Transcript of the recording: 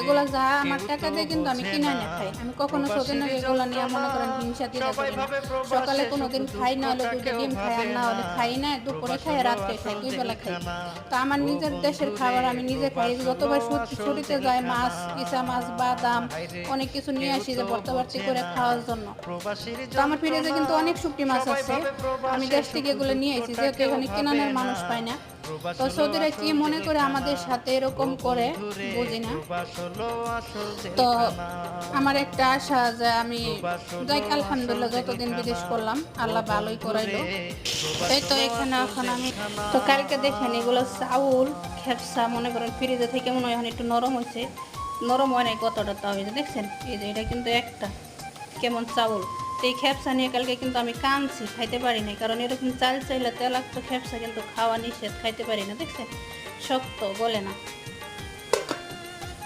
এগুলা যা আমার টাকা দিয়ে কিন্তু আমি কিনে এনে খাই। আমি কখনো ছোটের নাকি এগুলো নিয়ে মনে করেন হিংসা দিতে করি না। সকালে কোনোদিন খাই, না হলে 2টা ডিম খাই, আর না হলে খাই না, দুপুরে খাই, রাত্রে খাই, 2 বেলা খাই। তো আমার নিজের দেশের খাবার আমি নিজে খাই। যতবার ছুটিতে যাই মাছ, ইচা মাছ, বাদাম অনেক কিছু নিয়ে আসি যে ভর্তা-বার্তি করে খাওয়ার জন্য। তো আমার ফ্রিজে কিন্তু অনেক শুটকি মাছ আছে। আমি দেশ থেকে এগুলো নিয়ে এসেছি, যেহেতু এখানে কেনানোর মানুষ পাই না। তো সৌদিরা কি মনে করে আমাদের সাথে এরকম করে বুঝি না। তো আমার একটা আশা যে আমি যাই, আলহামদুলিল্লাহ যতদিন বিদেশ করলাম আল্লাহ ভালোই করাইলো। এই তো এখানে এখন আমি তো কালকে দেখেন এগুলো চাউল খেপসা মনে করেন ফ্রিজে থেকে মনে হয় এখন একটু নরম হয়েছে, নরম হয় নাই কতটা, তাও এই যে দেখছেন এই যে এটা কিন্তু একটা কেমন চাউল। তো এই খেপসা নিয়ে কালকে কিন্তু আমি কাঁদছি, খাইতে পারি নাই, কারণ এরকম চাল চাইলে তেলাক্ত খেপসা কিন্তু খাওয়া নিষেধ, খাইতে পারি না। দেখছেন শক্ত, বলে না।